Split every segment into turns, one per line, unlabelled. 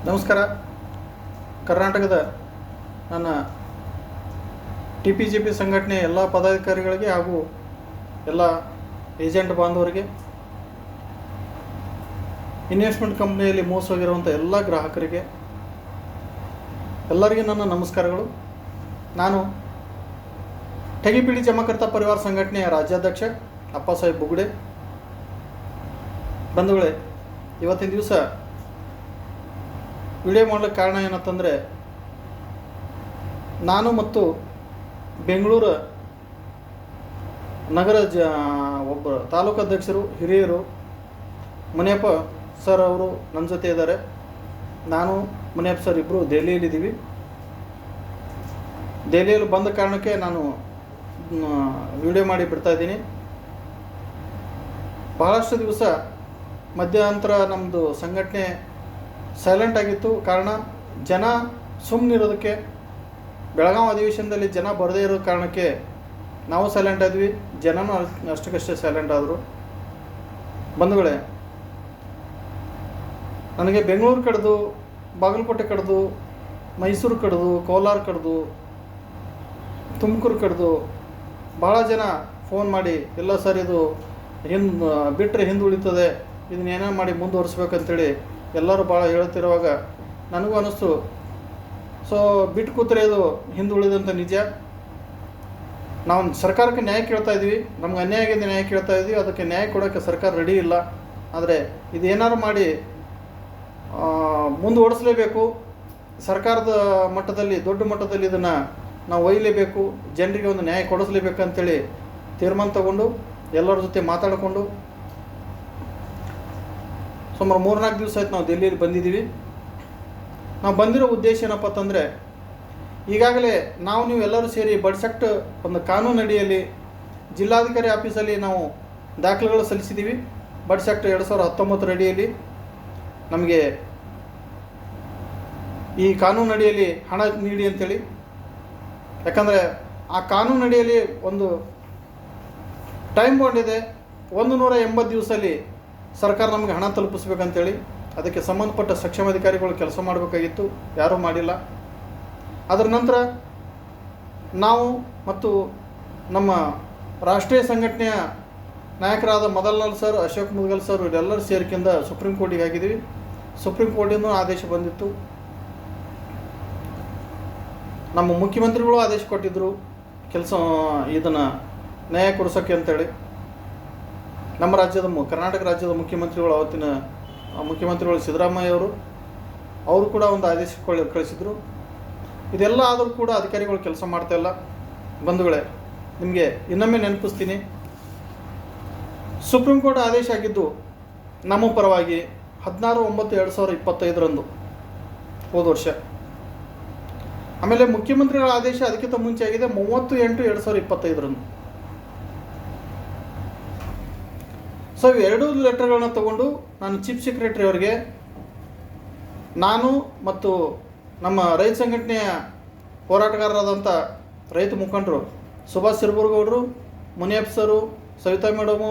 ನಮಸ್ಕಾರ. ಕರ್ನಾಟಕದ ನನ್ನ TPJP ಸಂಘಟನೆಯ ಎಲ್ಲ ಪದಾಧಿಕಾರಿಗಳಿಗೆ ಹಾಗೂ ಎಲ್ಲ ಏಜೆಂಟ್ ಬಾಂಧವರಿಗೆ, ಇನ್ವೆಸ್ಟ್ಮೆಂಟ್ ಕಂಪ್ನಿಯಲ್ಲಿ ಮೋಸ ಹೋಗಿರುವಂಥ ಎಲ್ಲ ಗ್ರಾಹಕರಿಗೆ ಎಲ್ಲರಿಗೆ ನನ್ನ ನಮಸ್ಕಾರಗಳು. ನಾನು ಠಗಿಪಿಡಿ ಜಮಾಕರ್ತಾ ಪರಿವಾರ ಸಂಘಟನೆಯ ರಾಜ್ಯಾಧ್ಯಕ್ಷ ಅಪ್ಪಾಸಾಹೇಬ್ ಬುಗುಡೆ. ಬಂಧುಗಳೇ, ಇವತ್ತಿನ ದಿವಸ ವಿಡಿಯೋ ಮಾಡಲಿಕ್ಕೆ ಕಾರಣ ಏನಂತಂದರೆ, ನಾನು ಮತ್ತು ಬೆಂಗಳೂರು ನಗರ ಒಬ್ಬ ತಾಲೂಕು ಅಧ್ಯಕ್ಷರು ಹಿರಿಯರು ಮುನಿಯಪ್ಪ ಸರ್ ಅವರು ನನ್ನ ಜೊತೆ ಇದ್ದಾರೆ. ನಾನು ಮುನಿಯಪ್ಪ ಸರ್ ಇಬ್ಬರು ದೆಹಲಿಯಲ್ಲಿದ್ದೀವಿ. ದೆಹಲಿಯಲ್ಲಿ ಬಂದ ಕಾರಣಕ್ಕೆ ನಾನು ವಿಡಿಯೋ ಮಾಡಿ ಬಿಡ್ತಾಯಿದ್ದೀನಿ. ಬಹಳಷ್ಟು ದಿವಸ ಮಧ್ಯಂತರ ನಮ್ಮದು ಸಂಘಟನೆ ಸೈಲೆಂಟ್ ಆಗಿತ್ತು. ಕಾರಣ ಜನ ಸುಮ್ಮನಿರೋದಕ್ಕೆ, ಬೆಳಗಾವಿ ಅಧಿವೇಶನದಲ್ಲಿ ಜನ ಬರದೇ ಇರೋ ಕಾರಣಕ್ಕೆ ನಾವು ಸೈಲೆಂಟ್ ಆದ್ವಿ, ಜನನೂ ಅಷ್ಟಕ್ಕಷ್ಟೇ ಸೈಲೆಂಟ್ ಆದರು. ಬಂಧುಗಳೇ, ನನಗೆ ಬೆಂಗಳೂರು ಕಡ್ದು, ಬಾಗಲಕೋಟೆ ಕಡ್ದು, ಮೈಸೂರು ಕಡ್ದು, ಕೋಲಾರ ಕಡ್ದು, ತುಮಕೂರು ಕಡ್ದು ಭಾಳ ಜನ ಫೋನ್ ಮಾಡಿ, ಎಲ್ಲ ಸರ್ ಇದು ಬಿಟ್ಟರೆ ಹಿಂದುಳಿತದೆ, ಇದನ್ನೇನೋ ಮಾಡಿ ಮುಂದುವರಿಸ್ಬೇಕಂತೇಳಿ ಎಲ್ಲರೂ ಭಾಳ ಹೇಳ್ತಿರುವಾಗ ನನಗೂ ಅನ್ನಿಸ್ತು, ಬಿಟ್ಟು ಕೂತ್ರೆ ಇದು ಹಿಂದುಳಿದಂಥ ನಿಜ. ನಾವು ಸರ್ಕಾರಕ್ಕೆ ನ್ಯಾಯ ಕೇಳ್ತಾ ಇದ್ವಿ, ನಮ್ಗೆ ಅನ್ಯಾಯ ಆಗಿದೆ ನ್ಯಾಯ ಕೇಳ್ತಾ ಇದ್ವಿ. ಅದಕ್ಕೆ ನ್ಯಾಯ ಕೊಡೋಕ್ಕೆ ಸರ್ಕಾರ ರೆಡಿ ಇಲ್ಲ. ಆದರೆ ಇದೇನಾದ್ರು ಮಾಡಿ ಮುಂದುವರಿಸಲೇಬೇಕು. ಸರ್ಕಾರದ ಮಟ್ಟದಲ್ಲಿ, ದೊಡ್ಡ ಮಟ್ಟದಲ್ಲಿ ಇದನ್ನು ನಾವು ಒಯ್ಯಲೇಬೇಕು, ಜನರಿಗೆ ಒಂದು ನ್ಯಾಯ ಕೊಡಿಸ್ಲೇಬೇಕಂತೇಳಿ ತೀರ್ಮಾನ ತಗೊಂಡು ಎಲ್ಲರ ಜೊತೆ ಮಾತಾಡಿಕೊಂಡು ಸುಮಾರು 3-4 ದಿವಸ ಆಯ್ತು ನಾವು ದೆಹಲಿಯಲ್ಲಿ ಬಂದಿದ್ದೀವಿ. ನಾವು ಬಂದಿರೋ ಉದ್ದೇಶ ಏನಪ್ಪ ಅಂತಂದರೆ, ಈಗಾಗಲೇ ನೀವು ಎಲ್ಲರೂ ಸೇರಿ ಬಡ್ಸೆಕ್ಟ್ ಒಂದು ಕಾನೂನು ಅಡಿಯಲ್ಲಿ ಜಿಲ್ಲಾಧಿಕಾರಿ ಆಫೀಸಲ್ಲಿ ನಾವು ದಾಖಲೆಗಳು ಸಲ್ಲಿಸಿದ್ದೀವಿ. ಬಡ್ಸೆಕ್ಟ್ 2019 ಅಡಿಯಲ್ಲಿ ನಮಗೆ ಈ ಕಾನೂನು ಅಡಿಯಲ್ಲಿ ಹಣ ನೀಡಿ ಅಂತೇಳಿ. ಯಾಕಂದರೆ ಆ ಕಾನೂನು ಅಡಿಯಲ್ಲಿ ಒಂದು ಟೈಮ್ ಬಾಂಡ್ ಇದೆ, 180 ದಿವಸದಲ್ಲಿ ಸರ್ಕಾರ ನಮಗೆ ಹಣ ತಲುಪಿಸ್ಬೇಕಂತೇಳಿ. ಅದಕ್ಕೆ ಸಂಬಂಧಪಟ್ಟ ಸಕ್ಷಮ ಅಧಿಕಾರಿಗಳು ಕೆಲಸ ಮಾಡಬೇಕಾಗಿತ್ತು, ಯಾರೂ ಮಾಡಿಲ್ಲ. ಅದರ ನಂತರ ನಾವು ಮತ್ತು ನಮ್ಮ ರಾಷ್ಟ್ರೀಯ ಸಂಘಟನೆಯ ನಾಯಕರಾದ ಮದನ್ಲಾಲ್ ಸರ್, ಅಶೋಕ್ ಮುದ್ಗಲ್ ಸರ್ ಇವರೆಲ್ಲರೂ ಸೇರಿಕೆಯಿಂದ ಸುಪ್ರೀಂ ಕೋರ್ಟಿಗೆ ಹಾಕಿದ್ದೀವಿ. ಸುಪ್ರೀಂ ಕೋರ್ಟಿಂದ ಆದೇಶ ಬಂದಿತ್ತು. ನಮ್ಮ ಮುಖ್ಯಮಂತ್ರಿಗಳು ಆದೇಶ ಕೊಟ್ಟಿದ್ದರು ಇದನ್ನು ನ್ಯಾಯ ಕೊಡಿಸೋಕ್ಕೆ ಅಂತೇಳಿ. ನಮ್ಮ ಕರ್ನಾಟಕ ರಾಜ್ಯದ ಮುಖ್ಯಮಂತ್ರಿಗಳು, ಅವತ್ತಿನ ಮುಖ್ಯಮಂತ್ರಿಗಳು ಸಿದ್ದರಾಮಯ್ಯ ಅವರು ಕೂಡ ಒಂದು ಆದೇಶ ಕಳಿಸಿದರು. ಇದೆಲ್ಲ ಆದರೂ ಕೂಡ ಅಧಿಕಾರಿಗಳು ಕೆಲಸ ಮಾಡ್ತಾಯಿಲ್ಲ. ಬಂಧುಗಳೇ, ನಿಮಗೆ ಇನ್ನೊಮ್ಮೆ ನೆನಪಿಸ್ತೀನಿ, ಸುಪ್ರೀಂ ಕೋರ್ಟ್ ಆದೇಶ ಆಗಿದ್ದು ನಮ್ಮ ಪರವಾಗಿ 16/9/2025 ಹೋದ ವರ್ಷ. ಆಮೇಲೆ ಮುಖ್ಯಮಂತ್ರಿಗಳ ಆದೇಶ ಅದಕ್ಕಿಂತ ಮುಂಚೆ ಆಗಿದೆ 30/8/2025. ಇವೆರಡೂ ಲೆಟರ್ಗಳನ್ನ ತಗೊಂಡು ನಾನು ಚೀಫ್ ಸೆಕ್ರೆಟರಿ ಅವರಿಗೆ, ನಾನು ಮತ್ತು ನಮ್ಮ ರೈತ ಸಂಘಟನೆಯ ಹೋರಾಟಗಾರರಾದಂಥ ರೈತ ಮುಖಂಡರು ಸುಭಾಷ್ ಸಿರ್ಬೂರ್ಗೌಡರು, ಮುನಿಯಪ್ಪ ಸರು, ಸವಿತಾ ಮೇಡಮು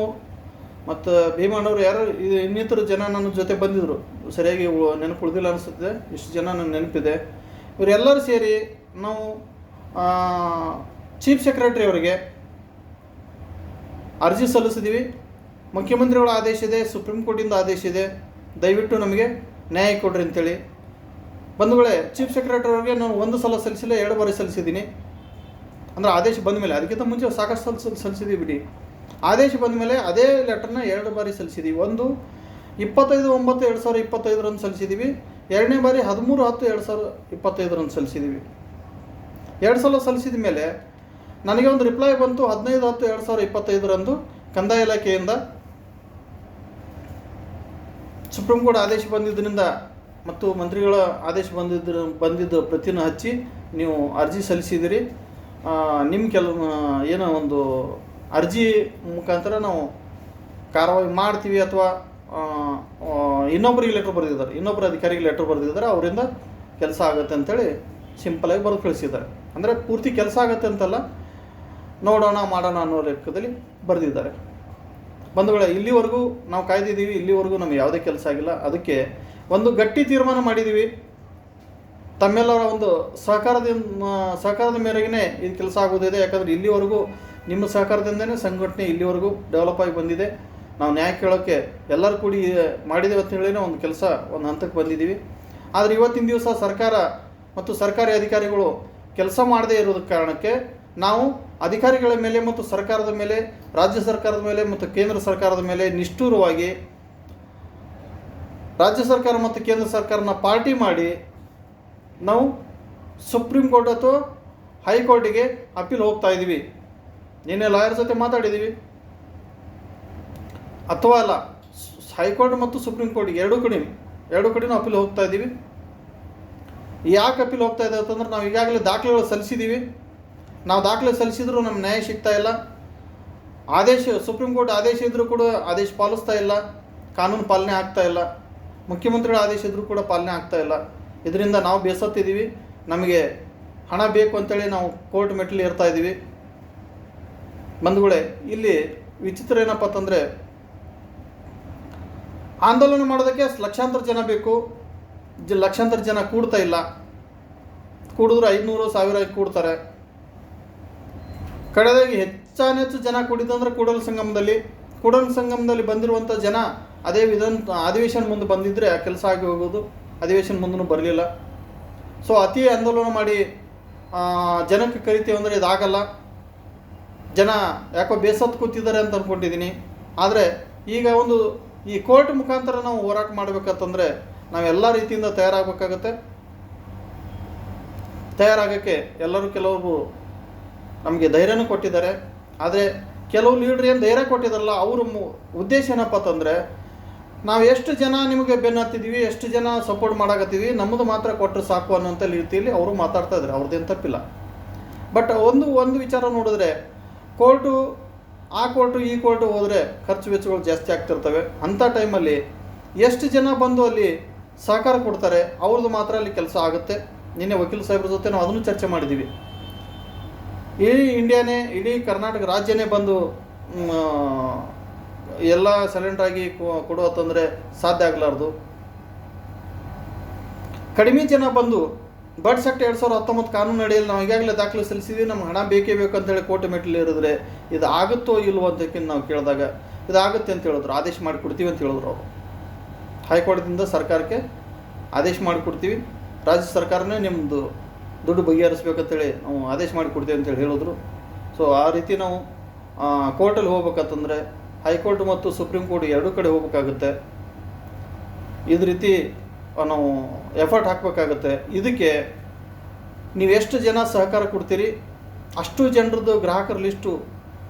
ಮತ್ತು ಭೀಮಣ್ಣವರು, ಯಾರು ಇನ್ನಿತರ ಜನ ನನ್ನ ಜೊತೆ ಬಂದಿದ್ದರು. ಸರಿಯಾಗಿ ನೆನಪು ಉಳಿದಿಲ್ಲ ಅನಿಸುತ್ತೆ, ಇಷ್ಟು ಜನ ನನ್ನ ನೆನಪಿದೆ. ಇವರೆಲ್ಲರೂ ಸೇರಿ ನಾವು ಚೀಫ್ ಸೆಕ್ರೆಟರಿ ಅವರಿಗೆ ಅರ್ಜಿ ಸಲ್ಲಿಸಿದ್ದೀವಿ. ಮುಖ್ಯಮಂತ್ರಿಗಳ ಆದೇಶ ಇದೆ, ಸುಪ್ರೀಂ ಕೋರ್ಟಿಂದ ಆದೇಶ ಇದೆ, ದಯವಿಟ್ಟು ನಮಗೆ ನ್ಯಾಯ ಕೊಡ್ರಿ ಅಂತೇಳಿ. ಬಂಧುಗಳೇ, ಚೀಫ್ ಸೆಕ್ರೆಟರಿ ಅವರಿಗೆ ನಾನು 1 ಸಲ ಸಲ್ಲಿಸಿಲ್ಲ, 2 ಬಾರಿ ಸಲ್ಲಿಸಿದ್ದೀನಿ. ಅಂದರೆ ಆದೇಶ ಬಂದ ಮೇಲೆ, ಅದಕ್ಕಿಂತ ಮುಂಚೆ ಸಾಕಷ್ಟು ಸಲ್ಲಿಸಿದ್ದೀವಿ ಬಿಡಿ. ಆದೇಶ ಬಂದ ಮೇಲೆ ಅದೇ ಲೆಟರ್ನ 2 ಬಾರಿ ಸಲ್ಲಿಸಿದ್ದೀವಿ. ಒಂದು 25/9/2025 ಸಲ್ಲಿಸಿದ್ದೀವಿ, 2ನೇ ಬಾರಿ 13/10/2025 ಸಲ್ಲಿಸಿದ್ದೀವಿ. 2 ಸಲ ಸಲ್ಲಿಸಿದ ಮೇಲೆ ನನಗೆ ಒಂದು ರಿಪ್ಲೈ ಬಂತು 15/10/2025 ಕಂದಾಯ ಇಲಾಖೆಯಿಂದ. ಸುಪ್ರೀಂ ಕೋರ್ಟ್ ಆದೇಶ ಬಂದಿದ್ದರಿಂದ ಮತ್ತು ಮಂತ್ರಿಗಳ ಆದೇಶ ಬಂದಿದ್ದು ಪ್ರತಿನ ಹಚ್ಚಿ ನೀವು ಅರ್ಜಿ ಸಲ್ಲಿಸಿದಿರಿ, ನಿಮ್ಮ ಏನೋ ಒಂದು ಅರ್ಜಿ ಮುಖಾಂತರ ನಾವು ಕಾರ್ಯವಾಹಿ ಮಾಡ್ತೀವಿ, ಅಥವಾ ಇನ್ನೊಬ್ಬರಿಗೆ ಲೆಟ್ರ್ ಬರೆದಿದ್ದಾರೆ, ಇನ್ನೊಬ್ಬರು ಅಧಿಕಾರಿಗೆ ಲೆಟ್ರ್ ಬರೆದಿದ್ದಾರೆ, ಅವರಿಂದ ಕೆಲಸ ಆಗುತ್ತೆ ಅಂಥೇಳಿ ಸಿಂಪಲಾಗಿ ಬರೆದು ಕಳಿಸಿದ್ದಾರೆ. ಅಂದರೆ ಪೂರ್ತಿ ಕೆಲಸ ಆಗುತ್ತೆ ಅಂತಲ್ಲ, ನೋಡೋಣ ಮಾಡೋಣ ಅನ್ನೋ ಲೆಕ್ಕದಲ್ಲಿ ಬರೆದಿದ್ದಾರೆ. ಬಂಧುಗಳೇ, ಇಲ್ಲಿವರೆಗೂ ನಾವು ಕಾಯ್ದಿದ್ದೀವಿ, ಇಲ್ಲಿವರೆಗೂ ನಮಗೆ ಯಾವುದೇ ಕೆಲಸ ಆಗಿಲ್ಲ. ಅದಕ್ಕೆ ಒಂದು ಗಟ್ಟಿ ತೀರ್ಮಾನ ಮಾಡಿದ್ದೀವಿ. ತಮ್ಮೆಲ್ಲರ ಒಂದು ಸಹಕಾರದ ಮೇರೆಗೆ ಇದು ಕೆಲಸ ಆಗೋದಿದೆ. ಯಾಕಂದರೆ ಇಲ್ಲಿವರೆಗೂ ನಿಮ್ಮ ಸಹಕಾರದಿಂದನೇ ಸಂಘಟನೆ ಇಲ್ಲಿವರೆಗೂ ಡೆವಲಪ್ ಆಗಿ ಬಂದಿದೆ. ನಾವು ನ್ಯಾಯ ಕೇಳೋಕ್ಕೆ ಎಲ್ಲರೂ ಕೂಡಿ ಮಾಡಿದ್ದೇವೆ ಅಂತ ಹೇಳಿನೇ ಒಂದು ಕೆಲಸ ಒಂದು ಹಂತಕ್ಕೆ ಬಂದಿದ್ದೀವಿ. ಆದರೆ ಇವತ್ತಿನ ದಿವಸ ಸರ್ಕಾರ ಮತ್ತು ಸರ್ಕಾರಿ ಅಧಿಕಾರಿಗಳು ಕೆಲಸ ಮಾಡದೇ ಇರೋದ ಕಾರಣಕ್ಕೆ ನಾವು ಅಧಿಕಾರಿಗಳ ಮೇಲೆ ಮತ್ತು ಸರ್ಕಾರದ ಮೇಲೆ, ರಾಜ್ಯ ಸರ್ಕಾರದ ಮೇಲೆ ಮತ್ತು ಕೇಂದ್ರ ಸರ್ಕಾರದ ಮೇಲೆ ನಿಷ್ಠುರವಾಗಿ ರಾಜ್ಯ ಸರ್ಕಾರ ಮತ್ತು ಕೇಂದ್ರ ಸರ್ಕಾರನ ಪಾರ್ಟಿ ಮಾಡಿ ನಾವು ಸುಪ್ರೀಂ ಕೋರ್ಟ್ ಅಥವಾ ಹೈಕೋರ್ಟಿಗೆ ಅಪೀಲ್ ಹೋಗ್ತಾ ಇದ್ದೀವಿ. ನಿನ್ನೆ ಲಾಯರ್ ಜೊತೆ ಮಾತಾಡಿದ್ದೀವಿ. ಅಥವಾ ಅಲ್ಲ, ಹೈಕೋರ್ಟ್ ಮತ್ತು ಸುಪ್ರೀಂ ಕೋರ್ಟ್ಗೆ ಎರಡೂ ಕಡೆನೂ ಅಪೀಲ್ ಹೋಗ್ತಾ ಇದ್ದೀವಿ. ಯಾಕೆ ಅಪೀಲ್ ಹೋಗ್ತಾ ಇದೆ ಅಂತಂದ್ರೆ ನಾವು ಈಗಾಗಲೇ ದಾಖಲೆಗಳು ಸಲ್ಲಿಸಿದ್ದೀವಿ. ನಾವು ದಾಖಲೆ ಸಲ್ಲಿಸಿದ್ರು ನಮ್ಮ ನ್ಯಾಯ ಸಿಗ್ತಾ ಇಲ್ಲ. ಸುಪ್ರೀಂ ಕೋರ್ಟ್ ಆದೇಶ ಇದ್ದರೂ ಕೂಡ ಆದೇಶ ಪಾಲಿಸ್ತಾ ಇಲ್ಲ, ಕಾನೂನು ಪಾಲನೆ ಆಗ್ತಾ ಇಲ್ಲ. ಮುಖ್ಯಮಂತ್ರಿಗಳ ಆದೇಶ ಇದ್ದರೂ ಕೂಡ ಪಾಲನೆ ಆಗ್ತಾ ಇಲ್ಲ. ಇದರಿಂದ ನಾವು ಬೇಸತ್ತಿದ್ದೀವಿ. ನಮಗೆ ಹಣ ಬೇಕು ಅಂತೇಳಿ ನಾವು ಕೋರ್ಟ್ ಮೆಟ್ಟಲು ಏರ್ತಾ ಇದ್ದೀವಿ. ಬಂಧುಗಳೇ, ಇಲ್ಲಿ ವಿಚಿತ್ರ ಏನಪ್ಪ ಅಂತಂದರೆ, ಆಂದೋಲನ ಮಾಡೋದಕ್ಕೆ ಲಕ್ಷಾಂತರ ಜನ ಬೇಕು. ಲಕ್ಷಾಂತರ ಜನ ಕೂಡ್ತಾ ಇಲ್ಲ. ಕೂಡಿದ್ರು 500,000 ಕೂಡ್ತಾರೆ. ಕಡೆದಾಗಿ ಹೆಚ್ಚು ಜನ ಕೂಡಿದಂದ್ರೆ ಕೂಡಲ ಸಂಗಮದಲ್ಲಿ ಬಂದಿರುವಂಥ ಜನ ಅದೇ ಅಧಿವೇಶನ ಮುಂದೆ ಬಂದಿದ್ದರೆ ಕೆಲಸ ಆಗಿ ಹೋಗೋದು. ಅಧಿವೇಶನ ಮುಂದೂ ಬರಲಿಲ್ಲ. ಸೊ ಅತಿ ಆಂದೋಲನ ಮಾಡಿ ಜನಕ್ಕೆ ಕರಿತೀವಿ ಅಂದರೆ ಇದಾಗಲ್ಲ. ಜನ ಯಾಕೋ ಬೇಸತ್ತು ಕೂತಿದ್ದಾರೆ ಅಂತ ಅಂದ್ಕೊಂಡಿದ್ದೀನಿ. ಆದರೆ ಈಗ ಈ ಕೋರ್ಟ್ ಮುಖಾಂತರ ನಾವು ಹೋರಾಟ ಮಾಡಬೇಕಂತಂದರೆ ನಾವೆಲ್ಲ ರೀತಿಯಿಂದ ತಯಾರಾಗೋಕ್ಕೆ ಕೆಲವರು ನಮಗೆ ಧೈರ್ಯನೂ ಕೊಟ್ಟಿದ್ದಾರೆ. ಆದರೆ ಕೆಲವು ಲೀಡ್ರ್ ಏನು ಧೈರ್ಯ ಕೊಟ್ಟಿದ್ದಾರಲ್ಲ, ಅವ್ರ ಉದ್ದೇಶ ಏನಪ್ಪ ಅಂತಂದರೆ, ನಾವು ಎಷ್ಟು ಜನ ನಿಮಗೆ ಬೆನ್ನು ಹತ್ತಿದ್ದೀವಿ, ಎಷ್ಟು ಜನ ಸಪೋರ್ಟ್ ಮಾಡಾಕತ್ತೀವಿ, ನಮ್ಮದು ಮಾತ್ರ ಕೊಟ್ಟರೆ ಸಾಕು ಅನ್ನೋಂಥ ರೀತಿಯಲ್ಲಿ ಅವರು ಮಾತಾಡ್ತಾ ಇದ್ದಾರೆ. ಅವ್ರದ್ದೇನು ತಪ್ಪಿಲ್ಲ. ಬಟ್ ಒಂದು ವಿಚಾರ ನೋಡಿದ್ರೆ, ಆ ಕೋರ್ಟು ಈ ಕೋರ್ಟು ಹೋದರೆ ಖರ್ಚು ವೆಚ್ಚಗಳು ಜಾಸ್ತಿ ಆಗ್ತಿರ್ತವೆ. ಅಂಥ ಟೈಮಲ್ಲಿ ಎಷ್ಟು ಜನ ಬಂದು ಅಲ್ಲಿ ಸಹಕಾರ ಕೊಡ್ತಾರೆ, ಅವ್ರದ್ದು ಮಾತ್ರ ಅಲ್ಲಿ ಕೆಲಸ ಆಗುತ್ತೆ. ನಿನ್ನೆ ವಕೀಲ ಸಾಹೇಬ್ರ ಜೊತೆ ನಾವು ಅದನ್ನು ಚರ್ಚೆ ಮಾಡಿದ್ದೀವಿ. ಇಡೀ ಕರ್ನಾಟಕ ರಾಜ್ಯನೇ ಬಂದು ಎಲ್ಲ ಸೈಲೆಂಟಾಗಿ ಕೊಡುವತ್ತಂದರೆ ಸಾಧ್ಯ ಆಗಲಾರ್ದು. ಕಡಿಮೆ ಜನ ಬಂದು ಬಡ್ಸ್ ಆಕ್ಟ್ 2019 ಕಾನೂನು ಅಡಿಯಲ್ಲಿ ನಾವು ಈಗಾಗಲೇ ದಾಖಲೆ ಸಲ್ಲಿಸಿದ್ವಿ, ನಮ್ಗೆ ಹಣ ಬೇಕೇ ಬೇಕು ಅಂತೇಳಿ ಕೋರ್ಟ್ ಮೆಟ್ಟಲು ಇರಿದ್ರೆ ಇದು ಆಗುತ್ತೋ ಇಲ್ವೋ ಅಂತಕ್ಕಿಂತ ನಾವು ಕೇಳಿದಾಗ ಇದಾಗುತ್ತೆ ಅಂತ ಹೇಳಿದ್ರು. ಆದೇಶ ಮಾಡಿಕೊಡ್ತೀವಿ ಅಂತ ಹೇಳಿದ್ರು ಅವರು. ಹೈಕೋರ್ಟ್ದಿಂದ ಸರ್ಕಾರಕ್ಕೆ ಆದೇಶ ಮಾಡಿಕೊಡ್ತೀವಿ, ರಾಜ್ಯ ಸರ್ಕಾರನೇ ನಿಮ್ಮದು ದುಡ್ಡು ಬಗೆಹರಿಸ್ಬೇಕಂತೇಳಿ ನಾವು ಆದೇಶ ಮಾಡಿಕೊಡ್ತೀವಿ ಅಂತೇಳಿ ಹೇಳಿದ್ರು. ಸೊ ಆ ರೀತಿ ನಾವು ಕೋರ್ಟಲ್ಲಿ ಹೋಗ್ಬೇಕಂತಂದರೆ ಹೈಕೋರ್ಟ್ ಮತ್ತು ಸುಪ್ರೀಂ ಕೋರ್ಟ್ ಎರಡೂ ಕಡೆ ಹೋಗ್ಬೇಕಾಗುತ್ತೆ. ಇದು ರೀತಿ ನಾವು ಎಫರ್ಟ್ ಹಾಕಬೇಕಾಗುತ್ತೆ. ಇದಕ್ಕೆ ನೀವು ಎಷ್ಟು ಜನ ಸಹಕಾರ ಕೊಡ್ತೀರಿ ಅಷ್ಟು ಜನರದ್ದು ಗ್ರಾಹಕರ ಲಿಸ್ಟು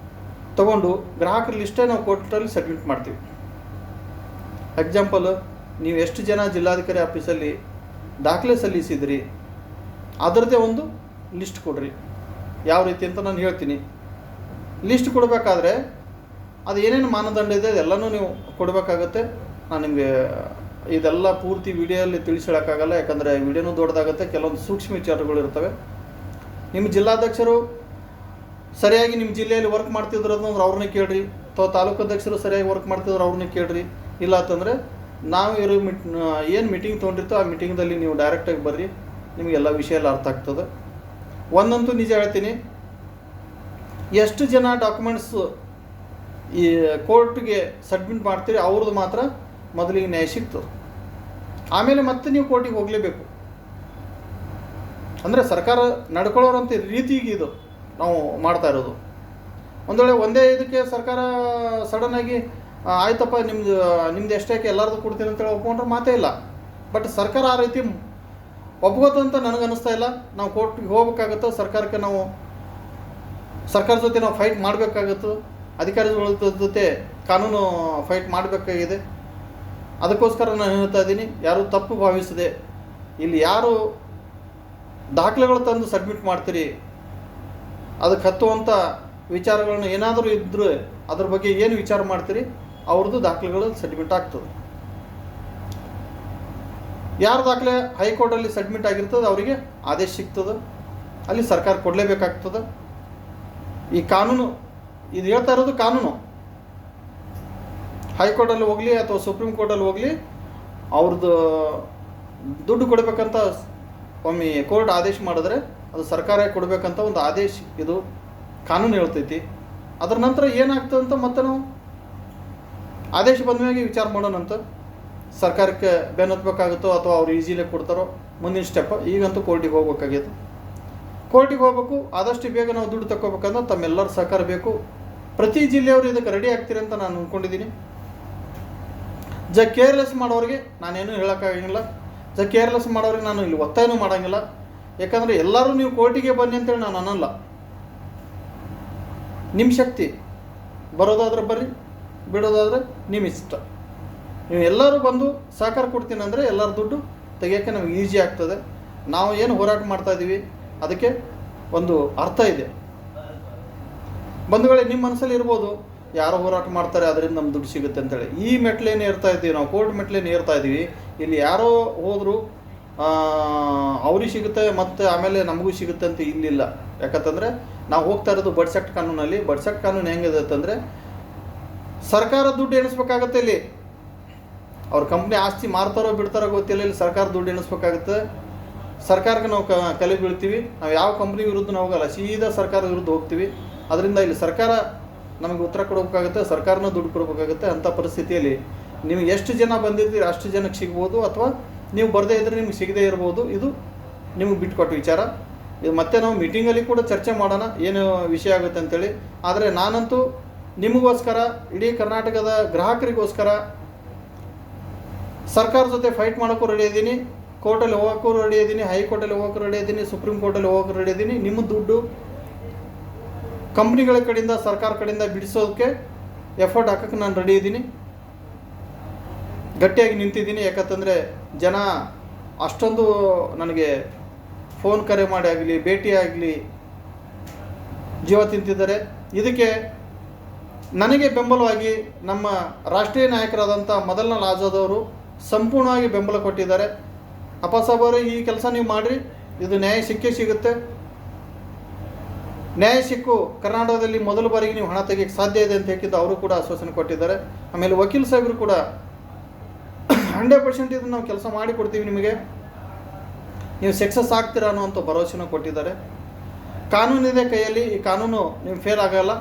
ತಗೊಂಡು ಗ್ರಾಹಕರ ಲಿಸ್ಟೇ ನಾವು ಕೋರ್ಟಲ್ಲಿ ಸಬ್ಮಿಟ್ ಮಾಡ್ತೀವಿ. ಎಕ್ಸಾಂಪಲ್, ನೀವು ಎಷ್ಟು ಜನ ಜಿಲ್ಲಾಧಿಕಾರಿ ಆಫೀಸಲ್ಲಿ ದಾಖಲೆ ಸಲ್ಲಿಸಿದ್ರಿ ಅದರದ್ದೇ ಒಂದು ಲಿಸ್ಟ್ ಕೊಡ್ರಿ. ಯಾವ ರೀತಿ ಅಂತ ನಾನು ಹೇಳ್ತೀನಿ. ಲಿಸ್ಟ್ ಕೊಡಬೇಕಾದ್ರೆ ಅದು ಏನೇನು ಮಾನದಂಡ ಇದೆ ಅದೆಲ್ಲನೂ ನೀವು ಕೊಡಬೇಕಾಗತ್ತೆ. ನಾನು ನಿಮಗೆ ಇದೆಲ್ಲ ಪೂರ್ತಿ ವಿಡಿಯೋಲ್ಲಿ ತಿಳಿಸಿಡೋಕ್ಕಾಗಲ್ಲ, ಯಾಕಂದರೆ ವಿಡಿಯೋನೂ ದೊಡ್ಡದಾಗುತ್ತೆ. ಕೆಲವೊಂದು ಸೂಕ್ಷ್ಮ ವಿಚಾರಗಳು ಇರ್ತವೆ. ನಿಮ್ಮ ಜಿಲ್ಲಾಧ್ಯಕ್ಷರು ಸರಿಯಾಗಿ ನಿಮ್ಮ ಜಿಲ್ಲೆಯಲ್ಲಿ ವರ್ಕ್ ಮಾಡ್ತಿದ್ರು ಅಂದ್ರೆ ಅವ್ರನ್ನೇ ಕೇಳ್ರಿ, ಅಥವಾ ತಾಲೂಕು ಅಧ್ಯಕ್ಷರು ಸರಿಯಾಗಿ ವರ್ಕ್ ಮಾಡ್ತಿದ್ರು ಅವ್ರನ್ನೇ ಕೇಳ್ರಿ. ಇಲ್ಲ ಅಂತಂದರೆ ನಾವು ಏನು ಮೀಟಿಂಗ್ ತೊಗೊಂಡಿರ್ತೋ ಆ ಮೀಟಿಂಗ್ದಲ್ಲಿ ನೀವು ಡೈರೆಕ್ಟಾಗಿ ಬರ್ರಿ, ನಿಮಗೆಲ್ಲ ವಿಷಯ ಎಲ್ಲ ಅರ್ಥ ಆಗ್ತದೆ. ಒಂದಂತೂ ನಿಜ ಹೇಳ್ತೀನಿ, ಎಷ್ಟು ಜನ ಡಾಕ್ಯುಮೆಂಟ್ಸ್ ಈ ಕೋರ್ಟ್ಗೆ ಸಬ್ಮಿಟ್ ಮಾಡ್ತೀರಿ ಅವ್ರದ್ದು ಮಾತ್ರ ಮೊದಲಿಗೆ ನ್ಯಾಯ ಸಿಗ್ತದೆ. ಆಮೇಲೆ ಮತ್ತೆ ನೀವು ಕೋರ್ಟಿಗೆ ಹೋಗಲೇಬೇಕು. ಅಂದರೆ ಸರ್ಕಾರ ನಡ್ಕೊಳ್ಳೋರಂಥ ರೀತಿಗೆ ಇದು ನಾವು ಮಾಡ್ತಾ ಇರೋದು. ಒಂದು ವೇಳೆ ಒಂದೇ ಇದಕ್ಕೆ ಸರ್ಕಾರ ಸಡನ್ನಾಗಿ ಆಯ್ತಪ್ಪ ನಿಮ್ದು ಎಷ್ಟಕ್ಕೆ ಎಲ್ಲರದು ಕೊಡ್ತೀನಿ ಅಂತೇಳಿ ಒಪ್ಕೊಂಡ್ರೆ ಮಾತೇ ಇಲ್ಲ. ಬಟ್ ಸರ್ಕಾರ ಆ ರೀತಿ ಒಪ್ಕೋತು ಅಂತ ನನಗನ್ನಿಸ್ತಾ ಇಲ್ಲ. ನಾವು ಕೋರ್ಟ್ಗೆ ಹೋಗ್ಬೇಕಾಗತ್ತೆ. ಸರ್ಕಾರ ಜೊತೆ ನಾವು ಫೈಟ್ ಮಾಡಬೇಕಾಗತ್ತೆ. ಅಧಿಕಾರಿಗಳ ಜೊತೆ ಕಾನೂನು ಫೈಟ್ ಮಾಡಬೇಕಾಗಿದೆ. ಅದಕ್ಕೋಸ್ಕರ ನಾನು ಹೇಳ್ತಾ ಇದ್ದೀನಿ, ಯಾರು ತಪ್ಪು ಭಾವಿಸದೆ ಇಲ್ಲಿ ಯಾರು ದಾಖಲೆಗಳು ತಂದು ಸಬ್ಮಿಟ್ ಮಾಡ್ತೀರಿ ಅದಕ್ಕೆ ಹತ್ತುವಂಥ ವಿಚಾರಗಳನ್ನ ಏನಾದರೂ ಇದ್ದರೆ ಅದ್ರ ಬಗ್ಗೆ ಏನು ವಿಚಾರ ಮಾಡ್ತೀರಿ ಅವ್ರದ್ದು ದಾಖಲೆಗಳು ಸಬ್ಮಿಟ್ ಆಗ್ತದೆ. ಯಾರು ದಾಖಲೆ ಹೈಕೋರ್ಟಲ್ಲಿ ಸಬ್ಮಿಟ್ ಆಗಿರ್ತದೆ ಅವರಿಗೆ ಆದೇಶ ಸಿಗ್ತದೆ, ಅಲ್ಲಿ ಸರ್ಕಾರ ಕೊಡಲೇಬೇಕಾಗ್ತದೆ. ಈ ಕಾನೂನು ಇದು ಹೇಳ್ತಾ ಇರೋದು ಕಾನೂನು. ಹೈಕೋರ್ಟಲ್ಲಿ ಹೋಗಲಿ ಅಥವಾ ಸುಪ್ರೀಂ ಕೋರ್ಟಲ್ಲಿ ಹೋಗಲಿ ಅವ್ರದ್ದು ದುಡ್ಡು ಕೊಡಬೇಕಂತ ಒಮ್ಮೆ ಕೋರ್ಟ್ ಆದೇಶ ಮಾಡಿದ್ರೆ ಅದು ಸರ್ಕಾರ ಕೊಡಬೇಕಂತ ಒಂದು ಆದೇಶ ಇದು ಕಾನೂನು ಹೇಳ್ತೈತಿ. ಅದರ ನಂತರ ಏನಾಗ್ತದೆ ಅಂತ ಮತ್ತೆ ನಾವು ಆದೇಶ ಬಂದ ಮ್ಯಾಗೆ ವಿಚಾರ ಮಾಡೋಣಂತ. ಸರ್ಕಾರಕ್ಕೆ ಬೆನ್ನು ಹತ್ಬೇಕಾಗುತ್ತೋ ಅಥವಾ ಅವ್ರು ಈಸಿಲೇ ಕೊಡ್ತಾರೋ ಮುಂದಿನ ಸ್ಟೆಪ್. ಈಗಂತೂ ಕೋರ್ಟಿಗೆ ಹೋಗ್ಬೇಕಾಗ್ಯದ. ಕೋರ್ಟಿಗೆ ಹೋಗ್ಬೇಕು, ಆದಷ್ಟು ಬೇಗ ನಾವು ದುಡ್ಡು ತಗೋಬೇಕಂದ್ರೆ ತಮ್ಮೆಲ್ಲರ ಸಹಕಾರ ಬೇಕು. ಪ್ರತಿ ಜಿಲ್ಲೆಯವರು ಇದಕ್ಕೆ ರೆಡಿ ಆಗ್ತೀರಿ ಅಂತ ನಾನು ಅಂದ್ಕೊಂಡಿದ್ದೀನಿ. ಕೇರ್ಲೆಸ್ ಮಾಡೋರಿಗೆ ನಾನೇನು ಹೇಳೋಕ್ಕಾಗಂಗಿಲ್ಲ. ಕೇರ್ಲೆಸ್ ಮಾಡೋರಿಗೆ ನಾನು ಇಲ್ಲಿ ಒತ್ತಾಯನೂ ಮಾಡೋಂಗಿಲ್ಲ. ಯಾಕಂದರೆ ಎಲ್ಲರೂ ನೀವು ಕೋರ್ಟಿಗೆ ಬನ್ನಿ ಅಂತೇಳಿ ನಾನು ಅನ್ನಲ್ಲ. ನಿಮ್ಮ ಶಕ್ತಿ, ಬರೋದಾದ್ರೆ ಬರ್ರಿ, ಬಿಡೋದಾದರೆ ನಿಮ್ಮ ಇಷ್ಟ. ನೀವು ಎಲ್ಲರೂ ಬಂದು ಸಹಕಾರ ಕೊಡ್ತೀನಿ ಅಂದರೆ ಎಲ್ಲರ ದುಡ್ಡು ತೆಗಿಯೋಕ್ಕೆ ನಮಗೆ ಈಸಿ ಆಗ್ತದೆ. ನಾವು ಏನು ಹೋರಾಟ ಮಾಡ್ತಾಯಿದ್ದೀವಿ ಅದಕ್ಕೆ ಒಂದು ಅರ್ಥ ಇದೆ. ಬಂಧುಗಳೇ, ನಿಮ್ಮ ಮನಸ್ಸಲ್ಲಿ ಇರ್ಬೋದು ಯಾರೋ ಹೋರಾಟ ಮಾಡ್ತಾರೆ ಅದರಿಂದ ನಮ್ಮ ದುಡ್ಡು ಸಿಗುತ್ತೆ ಅಂತೇಳಿ. ಈ ಮೆಟ್ಲೇನು ಏರ್ತಾ ಇದ್ದೀವಿ ನಾವು, ಕೋರ್ಟ್ ಮೆಟ್ಲೇನು ಏರ್ತಾ ಇದ್ದೀವಿ. ಇಲ್ಲಿ ಯಾರೋ ಹೋದರೂ ಅವ್ರಿಗೆ ಸಿಗುತ್ತೆ ಮತ್ತು ಆಮೇಲೆ ನಮಗೂ ಸಿಗುತ್ತೆ ಅಂತ ಇಲ್ಲಿಲ್ಲ. ಯಾಕಂತಂದರೆ ನಾವು ಹೋಗ್ತಾ ಇರೋದು ಬಡ್ಸೆಕ್ಟ್ ಕಾನೂನಲ್ಲಿ. ಬಡ್ಸೆಕ್ಟ್ ಕಾನೂನು ಹೆಂಗಿದೆ ಅಂತಂದರೆ ಸರ್ಕಾರ ದುಡ್ಡು ಎಣಿಸ್ಬೇಕಾಗತ್ತೆ. ಇಲ್ಲಿ ಅವ್ರ ಕಂಪ್ನಿ ಆಸ್ತಿ ಮಾರ್ತಾರೋ ಬಿಡ್ತಾರೋ ಗೊತ್ತಿಲ್ಲ, ಇಲ್ಲಿ ಸರ್ಕಾರ ದುಡ್ಡು ಎಣಿಸ್ಬೇಕಾಗುತ್ತೆ. ಸರ್ಕಾರಕ್ಕೆ ನಾವು ಕಲೆ ಬೀಳ್ತೀವಿ. ನಾವು ಯಾವ ಕಂಪ್ನಿ ವಿರುದ್ಧ ನಾವು ಹೋಗಲ್ಲ, ಸೀದಾ ಸರ್ಕಾರದ ವಿರುದ್ಧ ಹೋಗ್ತೀವಿ. ಅದರಿಂದ ಇಲ್ಲಿ ಸರ್ಕಾರ ನಮಗೆ ಉತ್ತರ ಕೊಡಬೇಕಾಗುತ್ತೆ, ಸರ್ಕಾರನೂ ದುಡ್ಡು ಕೊಡಬೇಕಾಗುತ್ತೆ. ಅಂಥ ಪರಿಸ್ಥಿತಿಯಲ್ಲಿ ನೀವು ಎಷ್ಟು ಜನ ಬಂದಿರ್ತೀರಿ ಅಷ್ಟು ಜನಕ್ಕೆ ಸಿಗ್ಬೋದು, ಅಥವಾ ನೀವು ಬರದೇ ಇದ್ದರೆ ನಿಮ್ಗೆ ಸಿಗದೇ ಇರ್ಬೋದು. ಇದು ನಿಮಗೆ ಬಿಟ್ಕೊಟ್ಟು ವಿಚಾರ. ಇದು ಮತ್ತೆ ನಾವು ಮೀಟಿಂಗಲ್ಲಿ ಕೂಡ ಚರ್ಚೆ ಮಾಡೋಣ ಏನು ವಿಷಯ ಆಗುತ್ತೆ ಅಂತೇಳಿ. ಆದರೆ ನಾನಂತೂ ನಿಮಗೋಸ್ಕರ, ಇಡೀ ಕರ್ನಾಟಕದ ಗ್ರಾಹಕರಿಗೋಸ್ಕರ ಸರ್ಕಾರ ಜೊತೆ ಫೈಟ್ ಮಾಡೋಕ್ಕೂ ರೆಡಿ ಇದ್ದೀನಿ. ಕೋರ್ಟಲ್ಲಿ ಹೋಗೋಕ್ಕೂ ರೆಡಿ ಇದ್ದೀನಿ, ಹೈಕೋರ್ಟಲ್ಲಿ ಹೋಗೋಕ್ಕೂ ರೆಡಿ ಇದ್ದೀನಿ, ಸುಪ್ರೀಂ ಕೋರ್ಟಲ್ಲಿ ಹೋಗೋಕ್ಕೂ ರೆಡಿ ಇದ್ದೀನಿ. ನಿಮ್ಮ ದುಡ್ಡು ಕಂಪ್ನಿಗಳ ಕಡೆಯಿಂದ, ಸರ್ಕಾರ ಕಡೆಯಿಂದ ಬಿಡಿಸೋದಕ್ಕೆ ಎಫರ್ಟ್ ಹಾಕೋಕ್ಕೆ ನಾನು ರೆಡಿ ಇದ್ದೀನಿ, ಗಟ್ಟಿಯಾಗಿ ನಿಂತಿದ್ದೀನಿ. ಯಾಕಂತಂದರೆ ಜನ ಅಷ್ಟೊಂದು ನನಗೆ ಫೋನ್ ಕರೆ ಮಾಡಿ ಆಗಲಿ, ಭೇಟಿ ಆಗಲಿ ಜೀವ ತಿಂತಿದ್ದಾರೆ. ಇದಕ್ಕೆ ನನಗೆ ಬೆಂಬಲವಾಗಿ ನಮ್ಮ ರಾಷ್ಟ್ರೀಯ ನಾಯಕರಾದಂಥ ಮದನ್ಲಾಲ್ ಆಜಾದ್ ಅವರು ಸಂಪೂರ್ಣವಾಗಿ ಬೆಂಬಲ ಕೊಟ್ಟಿದ್ದಾರೆ. ಅಪ್ಪ ಸಾಬ್ ಅವರು, ಈ ಕೆಲಸ ನೀವು ಮಾಡಿರಿ, ಇದು ನ್ಯಾಯ ಸಿಕ್ಕೇ ಸಿಗುತ್ತೆ. ನ್ಯಾಯ ಸಿಕ್ಕು ಕರ್ನಾಟಕದಲ್ಲಿ ಮೊದಲ ಬಾರಿಗೆ ನೀವು ಹಣ ತೆಗಿಯೋಕ್ಕೆ ಸಾಧ್ಯ ಇದೆ ಅಂತ ಹೇಳಿದ್ದು ಅವರು ಕೂಡ ಆಶ್ವಾಸನೆ ಕೊಟ್ಟಿದ್ದಾರೆ. ಆಮೇಲೆ ವಕೀಲ್ ಸಾಹೇಬರು ಕೂಡ 100% ಇದನ್ನು ನಾವು ಕೆಲಸ ಮಾಡಿ ಕೊಡ್ತೀವಿ, ನಿಮಗೆ ನೀವು ಸಕ್ಸಸ್ ಆಗ್ತೀರಾ ಅನ್ನುವಂಥ ಭರವಸೆನ ಕೊಟ್ಟಿದ್ದಾರೆ. ಕಾನೂನಿದೆ ಕೈಯಲ್ಲಿ, ಈ ಕಾನೂನು ನೀವು ಫೇಲ್ ಆಗಲ್ಲ.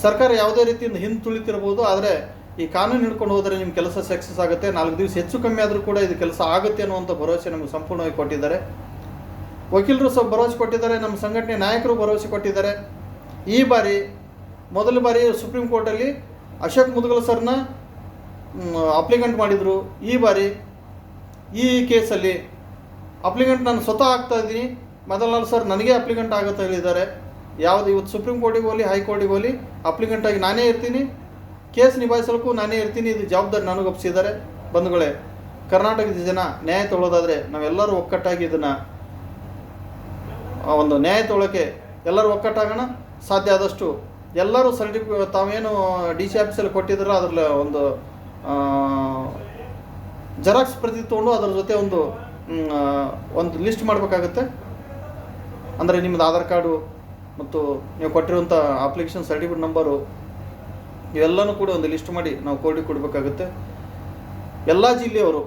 ಸರ್ಕಾರ ಯಾವುದೇ ರೀತಿಯಿಂದ ಹಿಂದೆ ತುಳಿತಿರ್ಬೋದು, ಆದರೆ ಈ ಕಾನೂನು ಹಿಡ್ಕೊಂಡು ಹೋದರೆ ನಿಮ್ಮ ಕೆಲಸ ಸಕ್ಸಸ್ ಆಗುತ್ತೆ. 4 ದಿವಸ ಹೆಚ್ಚು ಕಮ್ಮಿ ಆದರೂ ಕೂಡ ಇದು ಕೆಲಸ ಆಗುತ್ತೆ ಅನ್ನುವಂಥ ಭರವಸೆ ನಮಗೆ ಸಂಪೂರ್ಣವಾಗಿ ಕೊಟ್ಟಿದ್ದಾರೆ. ವಕೀಲರು ಸ್ವಲ್ಪ ಭರವಸೆ ಕೊಟ್ಟಿದ್ದಾರೆ, ನಮ್ಮ ಸಂಘಟನೆ ನಾಯಕರು ಭರವಸೆ ಕೊಟ್ಟಿದ್ದಾರೆ. ಈ ಬಾರಿ ಮೊದಲ ಬಾರಿ ಸುಪ್ರೀಂ ಕೋರ್ಟಲ್ಲಿ ಅಶೋಕ್ ಮುದ್ಗಲ್ ಸರ್ನ ಅಪ್ಲಿಕೆಂಟ್ ಮಾಡಿದರು. ಈ ಬಾರಿ ಈ ಕೇಸಲ್ಲಿ ಅಪ್ಲಿಕೆಂಟ್ ನಾನು ಸ್ವತಃ ಆಗ್ತಾ ಇದ್ದೀನಿ. ಮದನ್ಲಾಲ್ ಸರ್ ನನಗೆ ಅಪ್ಲಿಕೆಂಟ್ ಆಗುತ್ತೆ ಹೇಳಿದ್ದಾರೆ. ಯಾವುದು ಇವತ್ತು ಸುಪ್ರೀಂ ಕೋರ್ಟಿಗೆ ಹೋಗಲಿ, ಹೈಕೋರ್ಟಿಗೆ ಹೋಗಲಿ, ಅಪ್ಲಿಕೆಂಟಾಗಿ ನಾನೇ ಇರ್ತೀನಿ, ಕೇಸ್ ನಿಭಾಯಿಸಲಿಕ್ಕೂ ನಾನೇ ಇರ್ತೀನಿ. ಇದು ಜವಾಬ್ದಾರಿ ನನಗೆ ಒಪ್ಪಿಸಿದ್ದಾರೆ. ಬಂಧುಗಳೇ, ಕರ್ನಾಟಕದ ಜನ ನ್ಯಾಯ ತೊಗೊಳ್ಳೋದಾದರೆ ನಾವೆಲ್ಲರೂ ಒಕ್ಕಟ್ಟಾಗಿ ಇದನ್ನು ಒಂದು ನ್ಯಾಯ ತೊಗೊಳ್ಳೋಕ್ಕೆ ಎಲ್ಲರೂ ಒಕ್ಕಟ್ಟಾಗೋಣ. ಸಾಧ್ಯ ಆದಷ್ಟು ಎಲ್ಲರೂ ತಾವೇನು DC ಆಫೀಸಲ್ಲಿ ಕೊಟ್ಟಿದ್ರು ಅದರಲ್ಲಿ ಜೆರಾಕ್ಸ್ ಪ್ರತಿ ತೊಗೊಂಡು ಅದರ ಜೊತೆ ಒಂದು ಲಿಸ್ಟ್ ಮಾಡಬೇಕಾಗುತ್ತೆ. ಅಂದರೆ ನಿಮ್ಮದು ಆಧಾರ್ ಕಾರ್ಡು ಮತ್ತು ನೀವು ಕೊಟ್ಟಿರುವಂಥ ಅಪ್ಲಿಕೇಶನ್ ಸರ್ಟಿಫಿಕೇಟ್ ನಂಬರು ಇವೆಲ್ಲನೂ ಕೂಡ ಒಂದು ಲಿಸ್ಟ್ ಮಾಡಿ ನಾವು ಕೋರ್ಟಿಗೆ ಕೊಡಬೇಕಾಗುತ್ತೆ. ಎಲ್ಲ ಜಿಲ್ಲೆಯವರು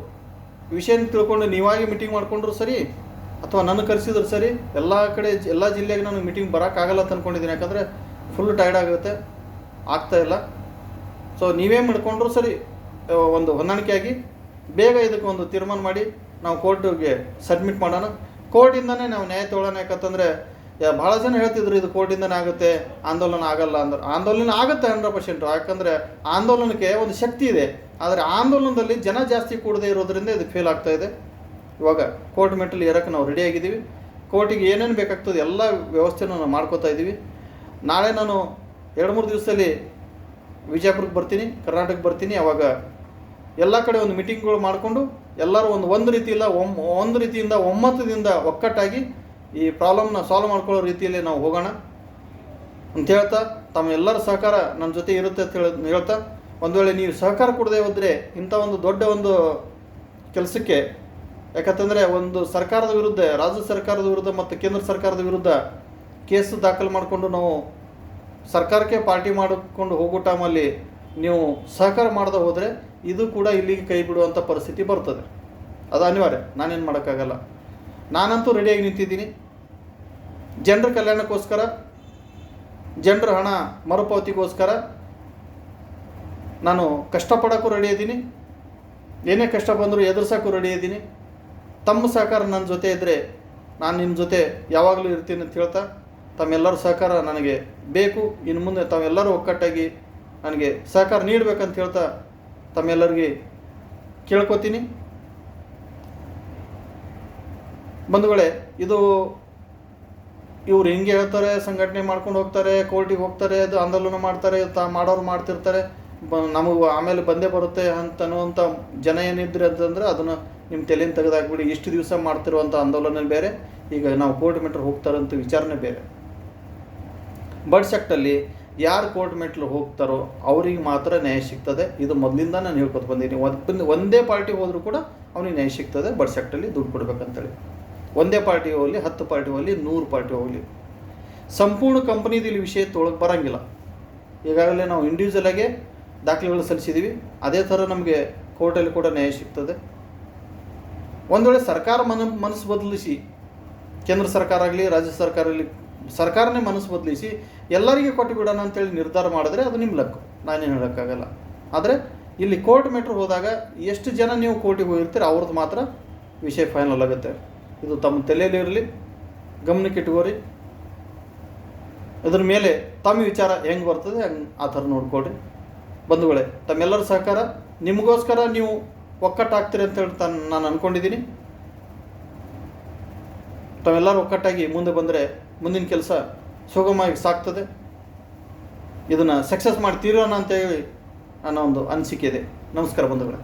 ವಿಷಯನ ತಿಳ್ಕೊಂಡು ನೀವಾಗಿ ಮೀಟಿಂಗ್ ಮಾಡಿಕೊಂಡ್ರು ಸರಿ, ಅಥವಾ ನನ್ನ ಕರೆಸಿದ್ರು ಸರಿ. ಎಲ್ಲ ಜಿಲ್ಲೆಗೆ ನಾನು ಮೀಟಿಂಗ್ ಬರೋಕ್ಕಾಗಲ್ಲ ಅಂತ ಅಂದ್ಕೊಂಡಿದ್ದೀನಿ. ಯಾಕಂದರೆ ಫುಲ್ ಟೈರ್ಡ್ ಆಗುತ್ತೆ, ಆಗ್ತಾಯಿಲ್ಲ. ಸೊ ನೀವೇ ಮಾಡಿಕೊಂಡ್ರು ಸರಿ, ಒಂದು ಹೊಂದಾಣಿಕೆಯಾಗಿ ಬೇಗ ಇದಕ್ಕೆ ಒಂದು ತೀರ್ಮಾನ ಮಾಡಿ ನಾವು ಕೋರ್ಟಿಗೆ ಸಬ್ಮಿಟ್ ಮಾಡೋಣ. ಕೋರ್ಟಿಂದನೇ ನಾವು ನ್ಯಾಯ ತೊಗೊಳ್ಳೋಣ. ಯಾಕಂತಂದರೆ ಭಾಳ ಜನ ಹೇಳ್ತಿದ್ರು ಇದು ಕೋರ್ಟಿಂದನೇ ಆಗುತ್ತೆ, ಆಂದೋಲನ ಆಗಲ್ಲ ಅಂದ್ರೆ. ಆಂದೋಲನ ಆಗುತ್ತೆ 100%. ಯಾಕಂದರೆ ಆಂದೋಲನಕ್ಕೆ ಒಂದು ಶಕ್ತಿ ಇದೆ. ಆದರೆ ಆಂದೋಲನದಲ್ಲಿ ಜನ ಜಾಸ್ತಿ ಕೂಡದೇ ಇರೋದ್ರಿಂದ ಇದು ಫೇಲ್ ಆಗ್ತಾ ಇದೆ. ಇವಾಗ ಕೋರ್ಟ್ ಮೆಟ್ಟಲ್ಲಿ ಇರೋಕ್ಕೆ ನಾವು ರೆಡಿಯಾಗಿದ್ದೀವಿ. ಕೋರ್ಟಿಗೆ ಏನೇನು ಬೇಕಾಗ್ತದೆ ಎಲ್ಲ ವ್ಯವಸ್ಥೆನೂ ನಾವು ಮಾಡ್ಕೋತಾ ಇದ್ದೀವಿ. ನಾಳೆ ನಾನು 2-3 ದಿವಸದಲ್ಲಿ ವಿಜಯಪುರಕ್ಕೆ ಬರ್ತೀನಿ, ಕರ್ನಾಟಕಕ್ಕೆ ಬರ್ತೀನಿ. ಅವಾಗ ಎಲ್ಲ ಕಡೆ ಒಂದು ಮೀಟಿಂಗ್ಗಳು ಮಾಡಿಕೊಂಡು ಎಲ್ಲರೂ ಒಂದು ರೀತಿಯಿಂದ ಒಮ್ಮತದಿಂದ ಒಕ್ಕಟ್ಟಾಗಿ ಈ ಪ್ರಾಬ್ಲಮ್ನ ಸಾಲ್ವ್ ಮಾಡ್ಕೊಳ್ಳೋ ರೀತಿಯಲ್ಲಿ ನಾವು ಹೋಗೋಣ ಅಂತ ಹೇಳ್ತಾ, ತಮ್ಮ ಎಲ್ಲರ ಸಹಕಾರ ನನ್ನ ಜೊತೆ ಇರುತ್ತೆ ಅಂತ ಹೇಳ್ತಾ, ಒಂದು ವೇಳೆ ನೀವು ಸಹಕಾರ ಕೊಡದೇ ಹೋದರೆ ಇಂಥ ಒಂದು ದೊಡ್ಡ ಒಂದು ಕೆಲಸಕ್ಕೆ, ಯಾಕಂತಂದರೆ ಒಂದು ಸರ್ಕಾರದ ವಿರುದ್ಧ, ರಾಜ್ಯ ಸರ್ಕಾರದ ವಿರುದ್ಧ ಮತ್ತು ಕೇಂದ್ರ ಸರ್ಕಾರದ ವಿರುದ್ಧ ಕೇಸು ದಾಖಲು ಮಾಡಿಕೊಂಡು ನಾವು ಸರ್ಕಾರಕ್ಕೆ ಪಾರ್ಟಿ ಮಾಡಿಕೊಂಡು ಹೋಗೋ ಟೈಮಲ್ಲಿ ನೀವು ಸಹಕಾರ ಮಾಡದೆ ಹೋದರೆ ಇದು ಕೂಡ ಇಲ್ಲಿಗೆ ಕೈ ಬಿಡುವಂಥ ಪರಿಸ್ಥಿತಿ ಬರ್ತದೆ. ಅದು ಅನಿವಾರ್ಯ, ನಾನೇನು ಮಾಡೋಕ್ಕಾಗಲ್ಲ. ನಾನಂತೂ ರೆಡಿಯಾಗಿ ನಿಂತಿದ್ದೀನಿ. ಜನರ ಕಲ್ಯಾಣಕ್ಕೋಸ್ಕರ, ಜನರ ಹಣ ಮರುಪಾವತಿಗೋಸ್ಕರ ನಾನು ಕಷ್ಟಪಡೋಕ್ಕೂ ರೆಡಿ ಇದ್ದೀನಿ. ಏನೇ ಕಷ್ಟ ಬಂದರೂ ಎದುರಿಸೋಕ್ಕೂ ರೆಡಿ ಇದ್ದೀನಿ. ತಮ್ಮ ಸಹಕಾರ ನನ್ನ ಜೊತೆ ಇದ್ದರೆ ನಾನು ನಿಮ್ಮ ಜೊತೆ ಯಾವಾಗಲೂ ಇರ್ತೀನಿ ಅಂತ ಹೇಳ್ತಾ, ತಮ್ಮೆಲ್ಲರ ಸಹಕಾರ ನನಗೆ ಬೇಕು. ಇನ್ನು ಮುಂದೆ ತಾವೆಲ್ಲರೂ ಒಕ್ಕಟ್ಟಾಗಿ ನನಗೆ ಸಹಕಾರ ನೀಡಬೇಕಂತ ಹೇಳ್ತಾ ತಮ್ಮೆಲ್ಲರಿಗೆ ಕೇಳ್ಕೊತೀನಿ. ಬಂಧುಗಳೇ, ಇವ್ರು ಹಿಂಗೆ ಹೇಳ್ತಾರೆ, ಸಂಘಟನೆ ಮಾಡ್ಕೊಂಡು ಹೋಗ್ತಾರೆ, ಕೋರ್ಟಿಗೆ ಹೋಗ್ತಾರೆ, ಅದು ಆಂದೋಲನ ಮಾಡ್ತಾರೆ, ಮಾಡೋರು ಮಾಡ್ತಿರ್ತಾರೆ, ನಮಗೆ ಆಮೇಲೆ ಬಂದೇ ಬರುತ್ತೆ ಅಂತನ್ನುವಂಥ ಜನ ಏನಿದ್ರೆ ಅಂತಂದರೆ ಅದನ್ನು ನಿಮ್ಮ ತಲೆಯನ್ನು ತೆಗೆದಾಕ್ಬಿಡಿ. ಇಷ್ಟು ದಿವಸ ಮಾಡ್ತಿರುವಂಥ ಆಂದೋಲನ ಬೇರೆ, ಈಗ ನಾವು ಕೋರ್ಟ್ ಮೆಟ್ಲು ಹೋಗ್ತಾರಂತ ವಿಚಾರನೆ ಬೇರೆ. ಬಡ್ಸ್ ಆ್ಯಕ್ಟಲ್ಲಿ ಯಾರು ಕೋರ್ಟ್ ಮೆಟ್ಲು ಹೋಗ್ತಾರೋ ಅವ್ರಿಗೆ ಮಾತ್ರ ನ್ಯಾಯ ಸಿಗ್ತದೆ. ಇದು ಮೊದಲಿಂದ ನಾನು ಹೇಳ್ಕೊತ ಬಂದೀನಿ. ಒಂದೇ ಪಾರ್ಟಿ ಹೋದರೂ ಕೂಡ ಅವನಿಗೆ ನ್ಯಾಯ ಸಿಗ್ತದೆ ಬಡ್ಸ್ ಆ್ಯಕ್ಟಲ್ಲಿ ದುಡ್ಡು ಕೊಡ್ಬೇಕಂತೇಳಿ. ಒಂದೇ ಪಾರ್ಟಿ ಹೋಗಲಿ, 10 ಪಾರ್ಟಿ ಹೋಗಲಿ, 100 ಪಾರ್ಟಿ ಹೋಗಲಿ, ಸಂಪೂರ್ಣ ಕಂಪ್ನಿದು ಇಲ್ಲಿ ವಿಷಯ ತೊಳಗೆ ಬರೋಂಗಿಲ್ಲ. ಈಗಾಗಲೇ ನಾವು ಇಂಡಿವಿಜುವಲಾಗೆ ದಾಖಲೆಗಳು ಸಲ್ಲಿಸಿದ್ದೀವಿ. ಅದೇ ಥರ ನಮಗೆ ಕೋರ್ಟಲ್ಲಿ ಕೂಡ ನ್ಯಾಯ ಸಿಗ್ತದೆ. ಒಂದು ವೇಳೆ ಸರ್ಕಾರ ಮನಸ್ಸು ಬದಲಿಸಿ, ಕೇಂದ್ರ ಸರ್ಕಾರ ಆಗಲಿ, ರಾಜ್ಯ ಸರ್ಕಾರ ಆಗಲಿ, ಸರ್ಕಾರನೇ ಮನಸ್ಸು ಬದಲಿಸಿ ಎಲ್ಲರಿಗೆ ಕೊಟ್ಟು ಬಿಡೋಣ ಅಂತೇಳಿ ನಿರ್ಧಾರ ಮಾಡಿದ್ರೆ ಅದು ನಿಮ್ಮ ಲಕ್ಕು, ನಾನೇನು ಹೇಳೋಕ್ಕಾಗಲ್ಲ. ಆದರೆ ಇಲ್ಲಿ ಕೋರ್ಟ್ ಮೆಟ್ರ್ ಹೋದಾಗ ಎಷ್ಟು ಜನ ನೀವು ಕೋರ್ಟಿಗೆ ಹೋಗಿರ್ತೀರ ಅವ್ರದ್ದು ಮಾತ್ರ ವಿಷಯ ಫೈನಲ್ ಆಗುತ್ತೆ. ಇದು ತಮ್ಮ ತಲೆಯಲ್ಲಿ ಇರಲಿ, ಗಮನಕ್ಕೆ ಇಟ್ಕೋರಿ. ಇದ್ರ ಮೇಲೆ ತಮ್ಮ ವಿಚಾರ ಹೆಂಗೆ ಬರ್ತದೆ ಹಂಗೆ ಆ ಥರ ನೋಡ್ಕೊಳ್ರಿ. ಬಂಧುಗಳೇ, ತಮ್ಮೆಲ್ಲರ ಸಹಕಾರ ನಿಮಗೋಸ್ಕರ ನೀವು ಒಕ್ಕಟ್ಟಾಗ್ತೀರಿ ಅಂತೇಳಿ ನಾನು ಅಂದ್ಕೊಂಡಿದ್ದೀನಿ. ತಾವೆಲ್ಲರೂ ಒಕ್ಕಟ್ಟಾಗಿ ಮುಂದೆ ಬಂದರೆ ಮುಂದಿನ ಕೆಲಸ ಸುಗಮವಾಗಿ ಸಾಗ್ತದೆ. ಇದನ್ನು ಸಕ್ಸಸ್ ಮಾಡಿ ತೀರೋಣ ಅಂತೇಳಿ ನನ್ನ ಒಂದು ಅನಿಸಿಕೆ ಇದೆ. ನಮಸ್ಕಾರ ಬಂಧುಗಳೇ.